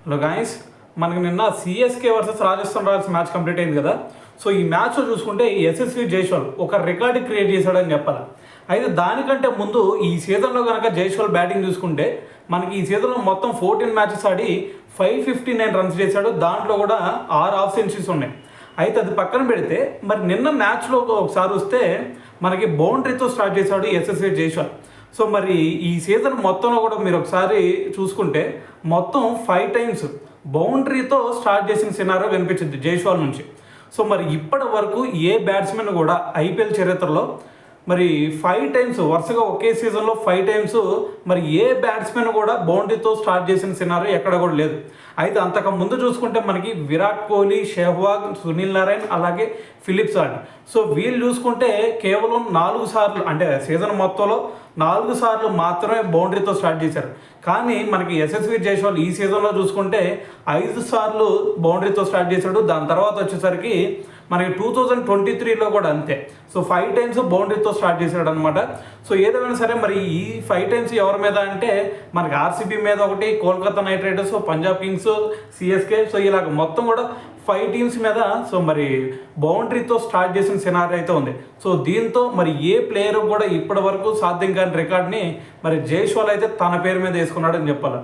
Hello guys, మనకి నిన్న CSK versus Rajasthan Royals match complete అయింది కదా. సో ఈ మ్యాచ్లో చూసుకుంటే యశస్వి జైస్వాల్ ఒక రికార్డు క్రియేట్ చేశాడని చెప్పాలి. అయితే దానికంటే ముందు ఈ సీజన్లో కనుక జైస్వాల్ బ్యాటింగ్ చూసుకుంటే మనకి ఈ సీజన్లో మొత్తం 14 మ్యాచెస్ ఆడి 559 రన్స్ చేశాడు. దాంట్లో కూడా 6 హాఫ్ సెంచరీస్ ఉన్నాయి. అయితే అది పక్కన పెడితే మరి నిన్న మ్యాచ్లో ఒకసారి వస్తే మనకి బౌండరీతో స్టార్ట్ చేశాడు యశస్వి జైస్వాల్. సో మరి ఈ సీజన్ మొత్తంలో కూడా మీరు ఒకసారి చూసుకుంటే మొత్తం 5 టైమ్స్ బౌండరీతో స్టార్ట్ చేసిన సినారో కనిపించింది జైస్వాల్ నుంచి. సో మరి ఇప్పటి వరకు ఏ బ్యాట్స్మెన్ కూడా ఐపీఎల్ చరిత్రలో మరి 5 టైమ్స్ వరుసగా ఒకే సీజన్లో 5 టైమ్స్ మరి ఏ బ్యాట్స్మెన్ కూడా బౌండరీతో స్టార్ట్ చేసిన సినారో ఎక్కడ కూడా లేదు. అయితే అంతకు ముందు చూసుకుంటే మనకి విరాట్ కోహ్లీ, సెహ్వాగ్, సునీల్ నారాయణ్ అలాగే ఫిలిప్స్ ఆర్డ్. సో వీళ్ళు చూసుకుంటే కేవలం 4 సార్లు అంటే సీజన్ మొత్తంలో 4 సార్లు మాత్రమే బౌండరీతో స్టార్ట్ చేశారు. కానీ మనకి యశస్వి జైస్వాల్ ఈ సీజన్లో చూసుకుంటే 5 సార్లు బౌండరీతో స్టార్ట్ చేశాడు. దాని తర్వాత వచ్చేసరికి మనకి 2023లో కూడా అంతే. సో 5 టైమ్స్ బౌండరీతో స్టార్ట్ చేశాడు అనమాట. సో ఏదేమైనా సరే మరి ఈ 5 టైమ్స్ ఎవరి మీద అంటే మనకి ఆర్సీబీ మీద ఒకటి, Kolkata night riders, Punjab Kings, CSK. So ఇలాగ మొత్తం కూడా 5 టీమ్స్ మీద సో మరి బౌండరీతో స్టార్ట్ చేసిన సినారీ అయితే ఉంది. సో దీంతో మరి ఏ ప్లేయర్ కూడా ఇప్పటి వరకు సాధ్యం కాని రికార్డ్ని మరి జైస్వాల్ అయితే తన పేరు మీద వేసుకున్నాడని చెప్పాలి.